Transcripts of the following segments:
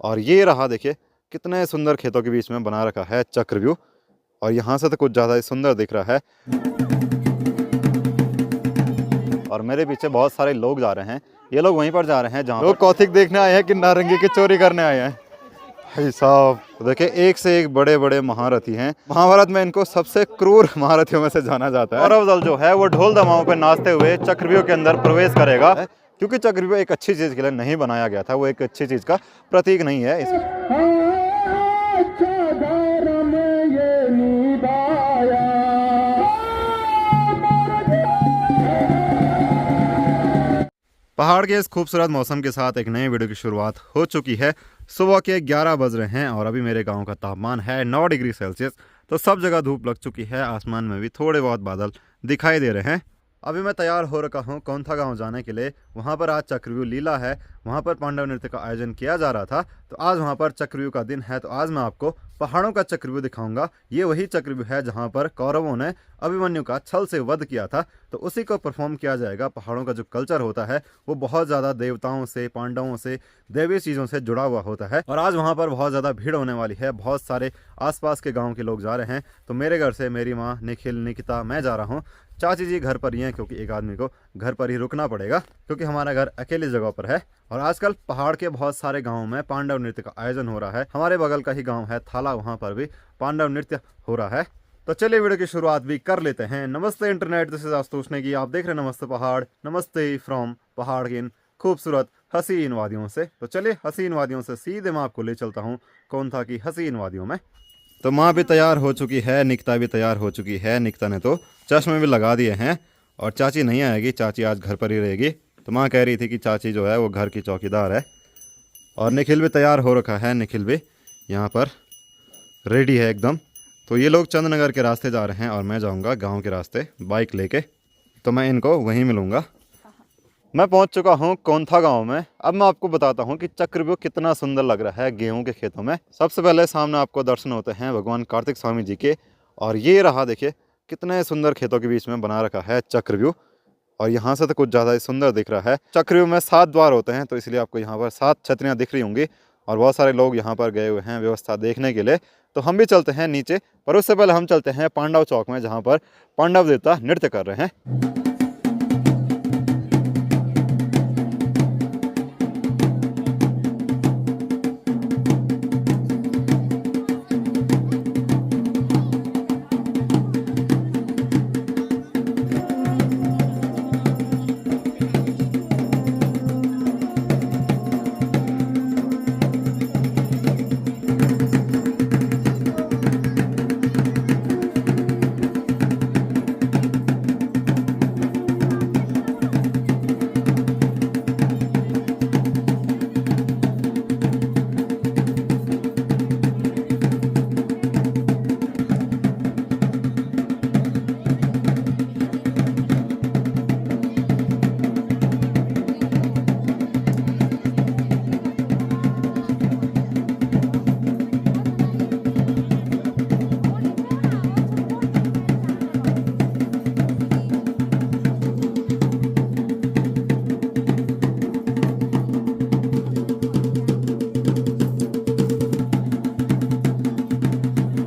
और ये रहा देखिए कितने सुंदर खेतों के बीच में बना रखा है चक्रव्यूह। और यहाँ से तो कुछ ज़्यादा ही सुंदर दिख रहा है। और मेरे पीछे बहुत सारे लोग जा रहे हैं। ये लोग वहीं पर जा रहे हैं जहाँ लोग कौथिक देखने आए हैं कि नारंगी की चोरी करने आए हैं। भाई साहब देखिए एक से एक बड़े बड़े महारथी हैं। महाभारत में इनको सबसे क्रूर महारथियों में से जाना जाता है। कौरव दल जो है वो ढोल दमाओं पर नाचते हुए चक्रव्यूह के अंदर प्रवेश करेगा, क्योंकि चक्रव्यूह एक अच्छी चीज के लिए नहीं बनाया गया था, वो एक अच्छी चीज का प्रतीक नहीं है। पहाड़ के इस खूबसूरत मौसम के साथ एक नई वीडियो की शुरुआत हो चुकी है। सुबह के 11 बज रहे हैं और अभी मेरे गांव का तापमान है 9 डिग्री सेल्सियस। तो सब जगह धूप लग चुकी है, आसमान में भी थोड़े बहुत बादल दिखाई दे रहे हैं। अभी मैं तैयार हो रखा हूँ कौंथा गांव जाने के लिए। वहाँ पर आज चक्रव्यूह लीला है, वहाँ पर पांडव नृत्य का आयोजन किया जा रहा था। तो आज वहाँ पर चक्रव्यूह का दिन है, तो आज मैं आपको पहाड़ों का चक्रव्यूह दिखाऊंगा। ये वही चक्रव्यूह है जहाँ पर कौरवों ने अभिमन्यु का छल से वध किया था, तो उसी को परफॉर्म किया जाएगा। पहाड़ों का जो कल्चर होता है वो बहुत ज़्यादा देवताओं से, पांडवों से, दैवीय चीज़ों से जुड़ा हुआ होता है। और आज वहाँ पर बहुत ज़्यादा भीड़ होने वाली है, बहुत सारे आसपास के गाँव के लोग जा रहे हैं। तो मेरे घर से मेरी माँ, निखिल, निकिता, मैं जा रहा हूँ। चाची जी घर पर ही हैं, क्योंकि एक आदमी को घर पर ही रुकना पड़ेगा, क्योंकि हमारा घर अकेली जगह पर है। और आजकल पहाड़ के बहुत सारे गांवों में पांडव नृत्य का आयोजन हो रहा है। हमारे बगल का ही गांव है थाला, वहां पर भी पांडव नृत्य हो रहा है। तो चलिए वीडियो की शुरुआत भी कर लेते हैं। नमस्ते internet, this is Ashutosh Negi. आप देख रहे हैं नमस्ते पहाड़। नमस्ते फ्रॉम पहाड़ की इन खूबसूरत हसीन वादियों से। तो चलिए हसीन वादियों से सीधे मैं आपको ले चलता हूँ कौंथा की हसीन वादियों में। तो माँ भी तैयार हो चुकी है, निकिता भी तैयार हो चुकी है। निकिता ने तो चश्मे भी लगा दिए हैं। और चाची नहीं आएगी, चाची आज घर पर ही रहेगी। तो माँ कह रही थी कि चाची जो है वो घर की चौकीदार है। और निखिल भी तैयार हो रखा है, निखिल भी यहाँ पर रेडी है एकदम। तो ये लोग चंदनगर के रास्ते जा रहे हैं और मैं जाऊँगा गाँव के रास्ते बाइक लेके। तो मैं इनको वहीं मिलूँगा। मैं पहुंच चुका हूं कौंथा गांव में। अब मैं आपको बताता हूं कि चक्रव्यूह कितना सुंदर लग रहा है गेहूं के खेतों में। सबसे पहले सामने आपको दर्शन होते हैं भगवान कार्तिक स्वामी जी के। और ये रहा देखिए कितने सुंदर खेतों के बीच में बना रखा है चक्रव्यूह। और यहाँ से तो कुछ ज़्यादा ही सुंदर दिख रहा है। चक्रव्यूह में 7 द्वार होते हैं, तो इसलिए आपको यहाँ पर 7 छतरियाँ दिख रही होंगी। और बहुत सारे लोग यहाँ पर गए हुए हैं व्यवस्था देखने के लिए। तो हम भी चलते हैं नीचे, पर उससे पहले हम चलते हैं पांडव चौक में, जहाँ पर पांडव देवता नृत्य कर रहे हैं।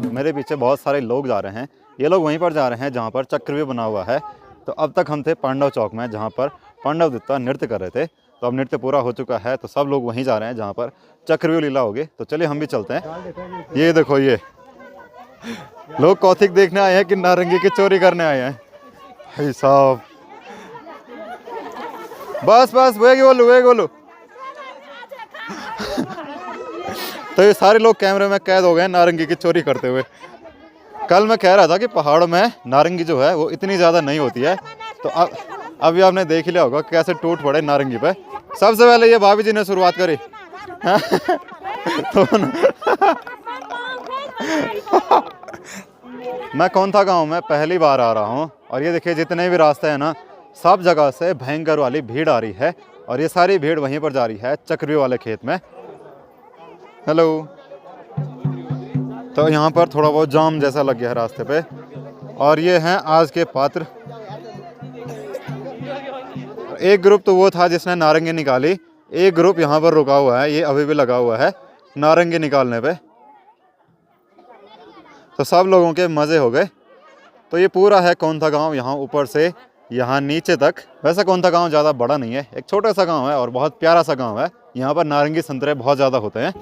मेरे पीछे बहुत सारे लोग जा रहे हैं। ये लोग वहीं पर जा रहे हैं जहाँ पर चक्रव्यूह बना हुआ है। तो अब तक हम थे पांडव चौक में, जहाँ पर पांडव देवता नृत्य कर रहे थे। तो अब नृत्य पूरा हो चुका है, तो सब लोग वहीं जा रहे हैं जहाँ पर चक्रव्यूह लीला होगी। तो चलिए हम भी चलते हैं। ये देखो, ये लोग कौथिक देखने आए हैं कि नारंगी की चोरी करने आए हैं। भाई साहब बस बस वे बोलो। तो ये सारे लोग कैमरे में कैद हो गए नारंगी की चोरी करते हुए। कल मैं कह रहा था कि पहाड़ों में नारंगी जो है वो इतनी ज़्यादा नहीं होती है। तो अभी आपने देख ही लिया होगा कैसे टूट पड़े नारंगी पे। सबसे पहले ये भाभी जी ने शुरुआत करी। तो मैं कौंथा गांव में पहली बार आ रहा हूँ। और ये देखिए जितने भी रास्ते हैं ना, सब जगह से भयंकर वाली भीड़ आ रही है। और ये सारी भीड़ वहीं पर जा रही है चक्रव्यूह वाले खेत में। हेलो। तो यहाँ पर थोड़ा बहुत जाम जैसा लग गया है रास्ते पे। और ये हैं आज के पात्र। एक ग्रुप तो वो था जिसने नारंगी निकाली, एक ग्रुप यहाँ पर रुका हुआ है, ये अभी भी लगा हुआ है। नारंगी निकालने पे। तो सब लोगों के मज़े हो गए। तो ये पूरा है कौंथा गांव, यहाँ ऊपर से यहाँ नीचे तक। वैसे कौंथा गांव ज़्यादा बड़ा नहीं है, एक छोटा सा गांव है और बहुत प्यारा सा गांव है। यहाँ पर नारंगी संतरे बहुत ज़्यादा होते हैं।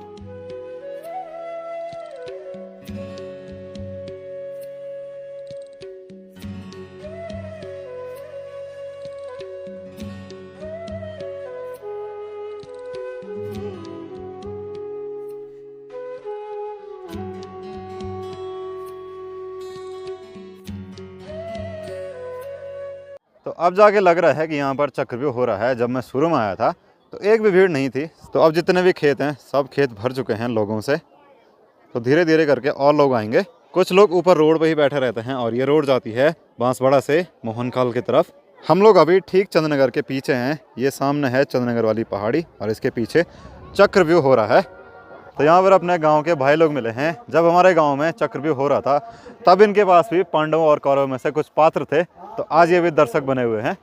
तो अब जाके लग रहा है कि यहाँ पर चक्रव्यूह हो रहा है। जब मैं शुरू में आया था तो एक भी भीड़ नहीं थी। तो अब जितने भी खेत हैं सब खेत भर चुके हैं लोगों से। तो धीरे धीरे करके और लोग आएंगे। कुछ लोग ऊपर रोड पे ही बैठे रहते हैं और ये रोड जाती है बांसवाड़ा से मोहनखाल की तरफ। हम लोग अभी ठीक चंद्रनगर के पीछे हैं। ये सामने है चंद्रनगर वाली पहाड़ी और इसके पीछे चक्रव्यूह हो रहा है। तो यहाँ पर अपने गांव के भाई लोग मिले हैं। जब हमारे गांव में चक्रव्यूह हो रहा था तब इनके पास भी पांडवों और कौरवों में से कुछ पात्र थे। तो आज ये भी दर्शक बने हुए हैं।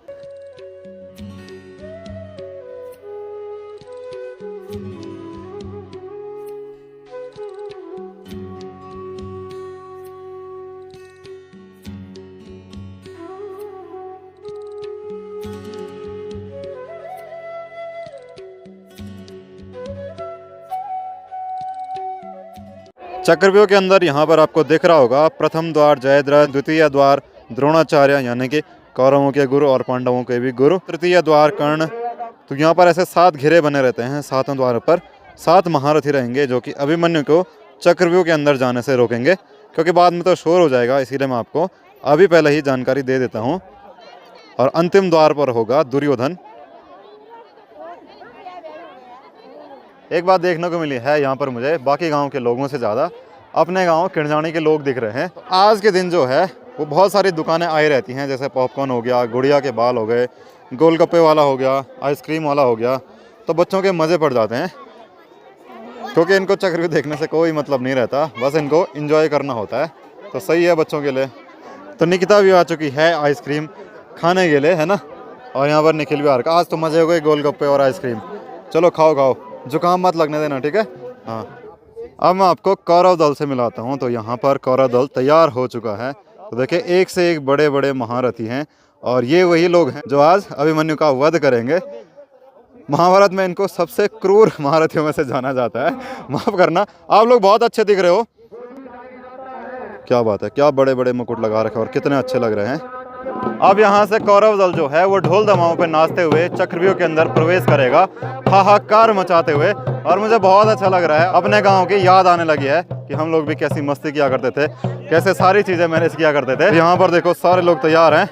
चक्रव्यूह के अंदर यहाँ पर आपको दिख रहा होगा प्रथम द्वार जयद्रथ, द्वितीय द्वार द्रोणाचार्य यानी कि कौरवों के गुरु और पांडवों के भी गुरु, तृतीय द्वार कर्ण। तो यहाँ पर ऐसे 7 घेरे बने रहते हैं। 7वें द्वार पर 7 महारथी रहेंगे जो कि अभिमन्यु को चक्रव्यूह के अंदर जाने से रोकेंगे, क्योंकि बाद में तो शोर हो जाएगा। इसीलिए मैं आपको अभी पहले ही जानकारी दे देता हूँ। और अंतिम द्वार पर होगा दुर्योधन। एक बात देखने को मिली है यहाँ पर मुझे, बाकी गांव के लोगों से ज़्यादा अपने गांव किरजानी के लोग दिख रहे हैं। तो आज के दिन जो है वो बहुत सारी दुकानें आई रहती हैं, जैसे पॉपकॉर्न हो गया, गुड़िया के बाल हो गए, गोलगप्पे वाला हो गया, आइसक्रीम वाला हो गया। तो बच्चों के मज़े पड़ जाते हैं, क्योंकि इनको चक्रव्यूह देखने से कोई मतलब नहीं रहता, बस इनको एंजॉय करना होता है। तो सही है बच्चों के लिए। तो निकिता भी आ चुकी है आइसक्रीम खाने के लिए, है ना। और यहाँ पर निखिल भी आ रहा। आज तो मज़े हो गए गोलगप्पे और आइसक्रीम। चलो खाओ खाओ, जुकाम मत लगने देना, ठीक है। हाँ, अब मैं आपको कौरव दल से मिलाता हूँ। तो यहाँ पर कौरव दल तैयार हो चुका है। तो देखिए एक से एक बड़े बड़े महारथी हैं और ये वही लोग हैं जो आज अभिमन्यु का वध करेंगे। महाभारत में इनको सबसे क्रूर महारथियों में से जाना जाता है। माफ करना, आप लोग बहुत अच्छे दिख रहे हो। क्या बात है, क्या बड़े बड़े मुकुट लगा रखे और कितने अच्छे लग रहे हैं। अब यहाँ से कौरव दल जो है वो ढोल दमाओं पे नाचते हुए चक्रव्यूह के अंदर प्रवेश करेगा, हाहाकार मचाते हुए। और मुझे बहुत अच्छा लग रहा है, अपने गांव की याद आने लगी है कि हम लोग भी कैसी मस्ती किया करते थे, कैसे सारी चीज़ें मैनेज किया करते थे। यहाँ पर देखो सारे लोग तैयार हैं।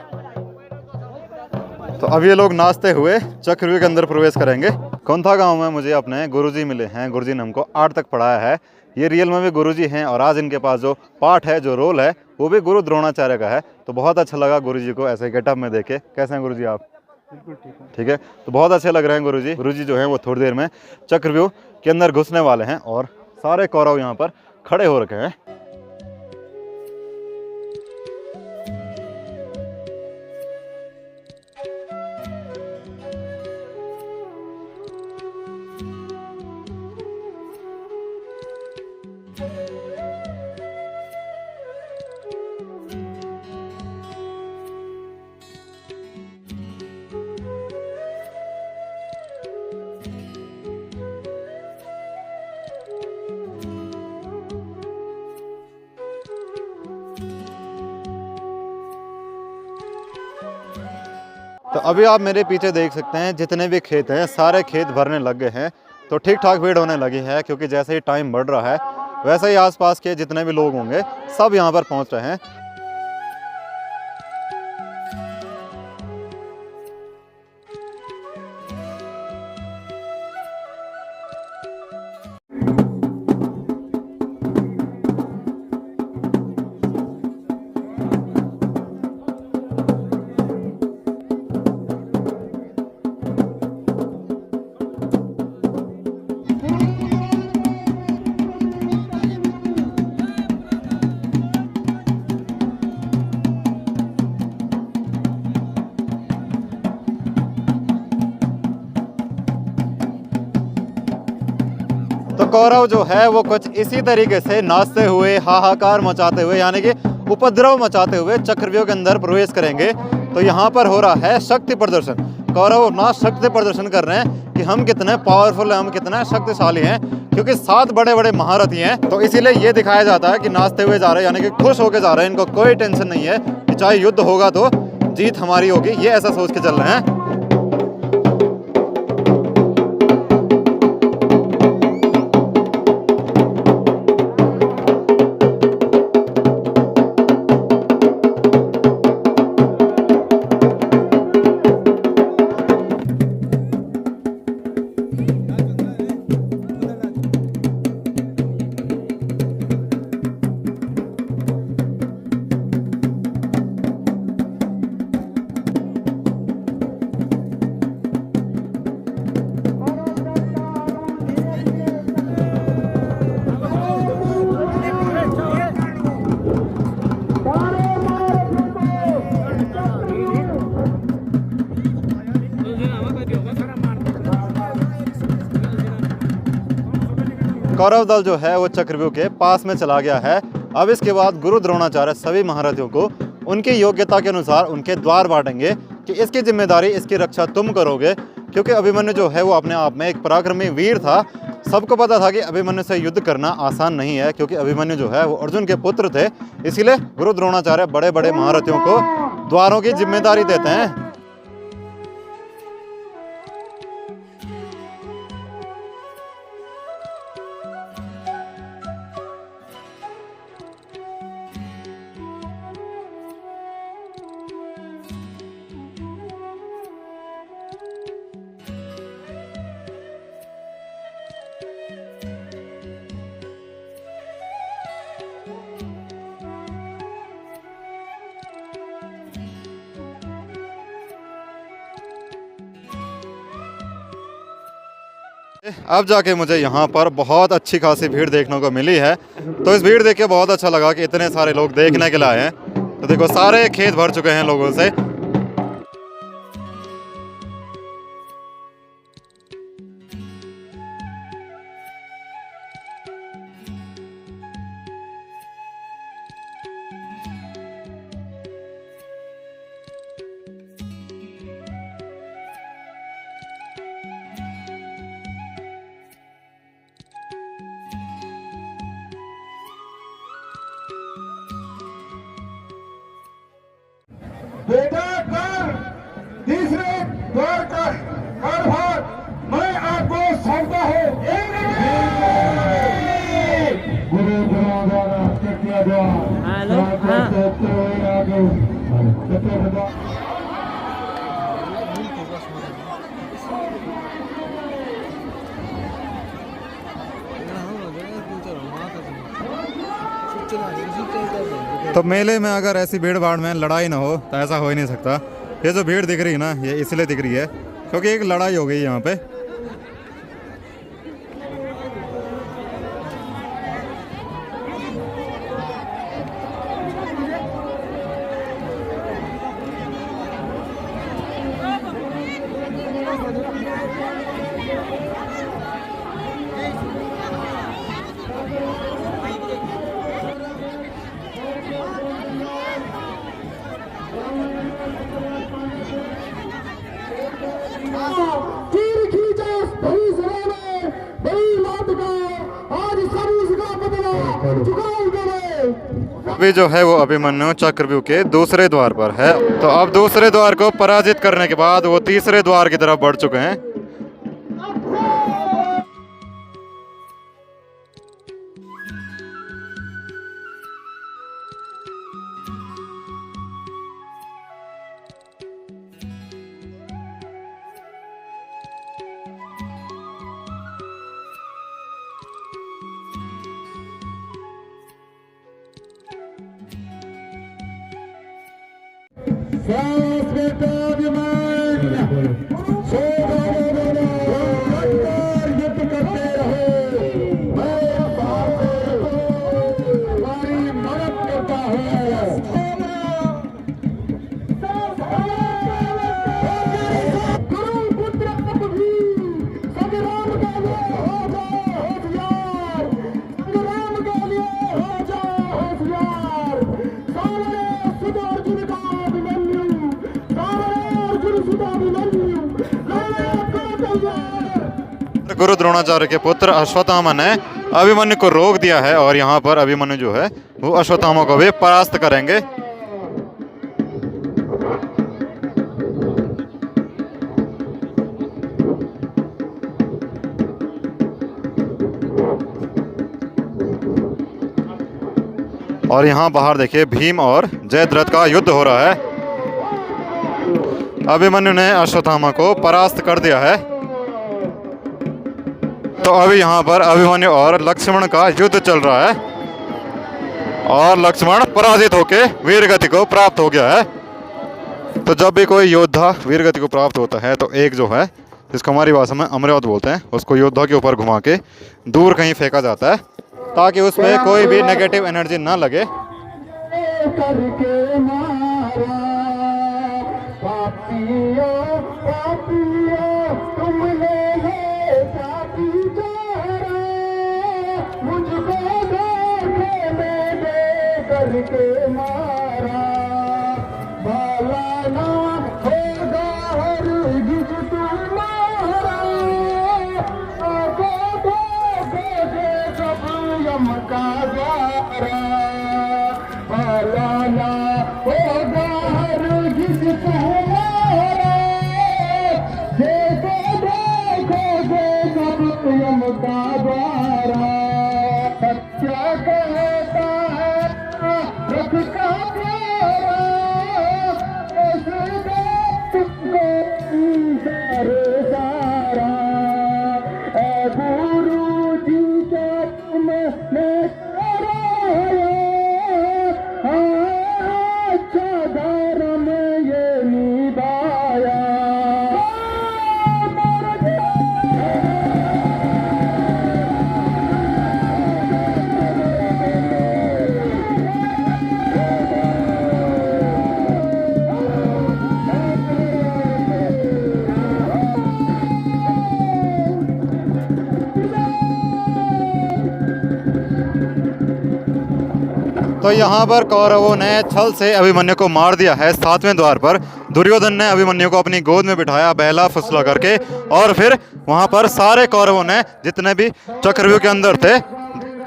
तो अब ये लोग नाचते हुए चक्रव्यूह के अंदर प्रवेश करेंगे। कौंथा गाँव में मुझे अपने गुरुजी मिले हैं। गुरुजी ने हमको 8 तक पढ़ाया है। ये रियल में भी गुरुजी हैं और आज इनके पास जो पाठ है, जो रोल है, वो भी गुरु द्रोणाचार्य का है। तो बहुत अच्छा लगा गुरुजी को ऐसे गेटअप में देखे। कैसे हैं गुरुजी आप? बिल्कुल ठीक है। तो बहुत अच्छे लग रहे हैं गुरुजी। गुरुजी जो हैं वो थोड़ी देर में चक्रव्यूह के अंदर घुसने वाले हैं और सारे कौरव यहाँ पर खड़े हो रखे हैं। तो अभी आप मेरे पीछे देख सकते हैं जितने भी खेत हैं सारे खेत भरने लग गए हैं। तो ठीक ठाक भीड़ होने लगी है, क्योंकि जैसे ही टाइम बढ़ रहा है वैसे ही आसपास के जितने भी लोग होंगे सब यहाँ पर पहुँच रहे हैं। कौरव जो है वो कुछ इसी तरीके से नाचते हुए, हाहाकार मचाते हुए, यानी कि उपद्रव मचाते हुए चक्रव्यूह के अंदर प्रवेश करेंगे। तो यहाँ पर हो रहा है शक्ति प्रदर्शन। कौरव अपना शक्ति प्रदर्शन कर रहे हैं कि हम कितने पावरफुल हैं, हम कितने शक्तिशाली हैं, क्योंकि 7 बड़े बड़े महारथी हैं। तो इसीलिए ये दिखाया जाता है कि नाचते हुए जा रहे हैं, यानी कि खुश होकर जा रहे हैं। इनको कोई टेंशन नहीं है कि चाहे युद्ध होगा तो जीत हमारी होगी, ये ऐसा सोच के चल रहे हैं। कौरव दल जो है वो चक्रव्यूह के पास में चला गया है। अब इसके बाद गुरु द्रोणाचार्य सभी महारथियों को उनकी योग्यता के अनुसार उनके द्वार बांटेंगे कि इसकी जिम्मेदारी, इसकी रक्षा तुम करोगे, क्योंकि अभिमन्यु जो है वो अपने आप में एक पराक्रमी वीर था। सबको पता था कि अभिमन्यु से युद्ध करना आसान नहीं है, क्योंकि अभिमन्यु जो है वो अर्जुन के पुत्र थे। इसीलिए गुरु द्रोणाचार्य बड़े बड़े महारथियों को द्वारों की जिम्मेदारी देते हैं। अब जाके मुझे यहाँ पर बहुत अच्छी खासी भीड़ देखने को मिली है। तो इस भीड़ देख के बहुत अच्छा लगा कि इतने सारे लोग देखने के लिए आए हैं। तो देखो सारे खेत भर चुके हैं लोगों से। बेटा कर तीसरे द्वार का कारभार मैं आपको सौंपता हूँ। गुरु तो मेले में अगर ऐसी भीड़ भाड़ में लड़ाई ना हो तो ऐसा हो ही नहीं सकता। ये जो भीड़ दिख रही है ना, ये इसलिए दिख रही है क्योंकि एक लड़ाई हो गई यहाँ पे। अभी जो है वो अभिमन्यु चक्रव्यूह के दूसरे द्वार पर है। तो अब दूसरे द्वार को पराजित करने के बाद वो तीसरे द्वार की तरफ बढ़ चुके हैं। गुरु द्रोणाचार्य के पुत्र अश्वत्थामा ने अभिमन्यु को रोक दिया है और यहाँ पर अभिमन्यु जो है वो अश्वत्थामा को भी परास्त करेंगे। और यहाँ बाहर देखिए भीम और जयद्रथ का युद्ध हो रहा है। अभिमन्यु ने अश्वत्थामा को परास्त कर दिया है। तो अभी यहाँ पर अभिमन्यु और लक्ष्मण का युद्ध चल रहा है और लक्ष्मण पराजित होकर वीरगति को प्राप्त हो गया है। तो जब भी कोई योद्धा वीरगति को प्राप्त होता है तो एक जो है जिसको हमारी भाषा में अमरौत बोलते हैं उसको योद्धा के ऊपर घुमा के दूर कहीं फेंका जाता है ताकि उसमें कोई भी नेगेटिव एनर्जी ना लगे। तो यहाँ पर कौरवों ने छल से अभिमन्यु को मार दिया है। 7वें द्वार पर दुर्योधन ने अभिमन्यु को अपनी गोद में बिठाया बहला फुसला करके और फिर वहाँ पर सारे कौरवों ने जितने भी चक्रव्यूह के अंदर थे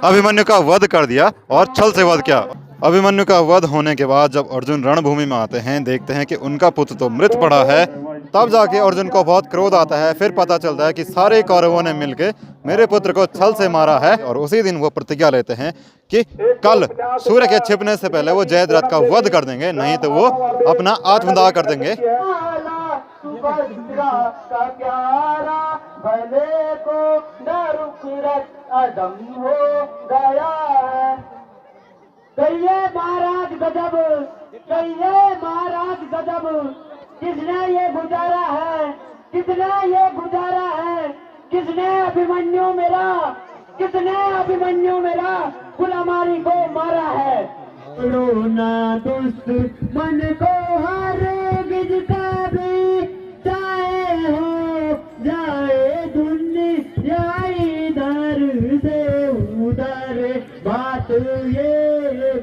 अभिमन्यु का वध कर दिया और छल से वध किया। अभिमन्यु का वध होने के बाद जब अर्जुन रणभूमि में आते हैं देखते हैं कि उनका पुत्र तो मृत पड़ा है। तब जाके अर्जुन को बहुत क्रोध आता है। फिर पता चलता है कि सारे कौरवों ने मिलकर मेरे पुत्र को छल से मारा है और उसी दिन वो प्रतिज्ञा लेते हैं कि कल सूर्य के छिपने से पहले वो जयद्रथ का वध कर देंगे, नहीं तो वो अपना आत्मदाह कर देंगे। महाराज गजब, महाराज गजब, किसने ये गुजारा है, किसने ये गुजारा है, किसने अभिमन्यु मेरा, किसने अभिमन्यु मेरा गुलामारी को मारा है। रोना दुष्ट मन को हर गिजता भी चाहे हो जाए दुनिया इधर से उधर, बात ये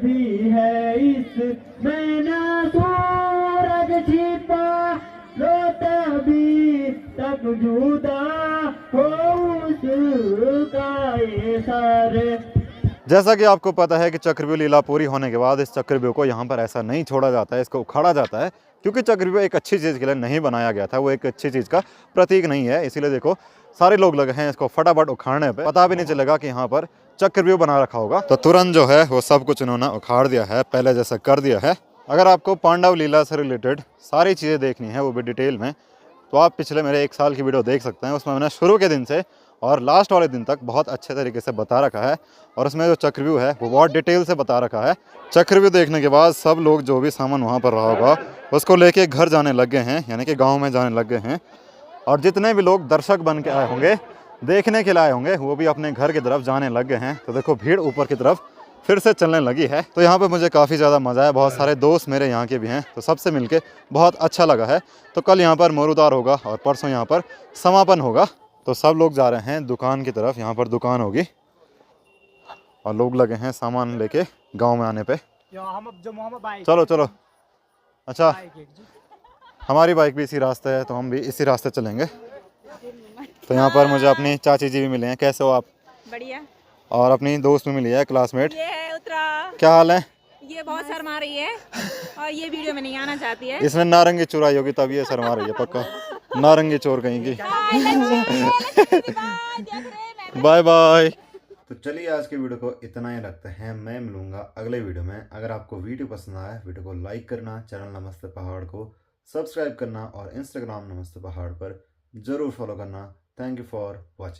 भी है इस मैंने सूरज छिपा लो तभी तक जुदा हो उसका ये सारे। जैसा कि आपको पता है कि चक्रव्यूह लीला पूरी होने के बाद इस चक्रव्यूह को यहाँ पर ऐसा नहीं छोड़ा जाता है, इसको उखाड़ा जाता है क्योंकि चक्रव्यूह एक अच्छी चीज़ के लिए नहीं बनाया गया था, वो एक अच्छी चीज़ का प्रतीक नहीं है। इसीलिए देखो सारे लोग लगे हैं इसको फटाफट उखाड़ने पे, पता भी नहीं चलेगा कि यहाँ पर चक्रव्यूह बना रखा होगा। तो तुरंत जो है वो सब कुछ इन्होंने उखाड़ दिया है, पहले जैसा कर दिया है। अगर आपको पांडव लीला से रिलेटेड सारी चीज़ें देखनी है वो भी डिटेल में, तो आप पिछले मेरे 1 साल की वीडियो देख सकते हैं। उसमें मैंने शुरू के दिन से और लास्ट वाले दिन तक बहुत अच्छे तरीके से बता रखा है और उसमें जो चक्रव्यूह है वो बहुत डिटेल से बता रखा है। चक्रव्यूह देखने के बाद सब लोग जो भी सामान वहाँ पर रहा होगा उसको लेके घर जाने लग गए हैं, यानी कि गांव में जाने लग गए हैं। और जितने भी लोग दर्शक बन के आए होंगे, देखने के लिए आए होंगे, वो भी अपने घर की तरफ जाने लग गए हैं। तो देखो भीड़ ऊपर की तरफ फिर से चलने लगी है। तो यहाँ पे मुझे काफ़ी ज़्यादा मज़ा आया, बहुत सारे दोस्त मेरे यहाँ के भी हैं, तो सबसे मिलके बहुत अच्छा लगा है। तो कल यहाँ पर मोरूदार होगा और परसों यहाँ पर समापन होगा। तो सब लोग जा रहे हैं दुकान की तरफ, यहाँ पर दुकान होगी और लोग लगे हैं सामान लेके गांव में आने पे। चलो चलो, अच्छा हमारी बाइक भी इसी रास्ते है तो हम भी इसी रास्ते चलेंगे। तो यहाँ पर मुझे अपनी चाची जी भी मिले हैं। कैसे हो आप? बढ़िया। और अपनी दोस्त भी मिली है, क्लासमेट। ये है उत्तरा। क्या हाल है? ये बहुत शर्मा रही है और ये वीडियो में नहीं आना चाहती है। इसने नारंगी चुराई होगी तब ये शर्मा रही है, पक्का नारंगी चोर कहीं की। Bye bye. तो चलिए आज की वीडियो को इतना ही रखते हैं। मैं मिलूंगा अगले वीडियो में। अगर आपको वीडियो पसंद आया, वीडियो को लाइक करना, चैनल नमस्ते पहाड़ को सब्सक्राइब करना और इंस्टाग्राम नमस्ते पहाड़ पर जरूर फॉलो करना। Thank you for watching.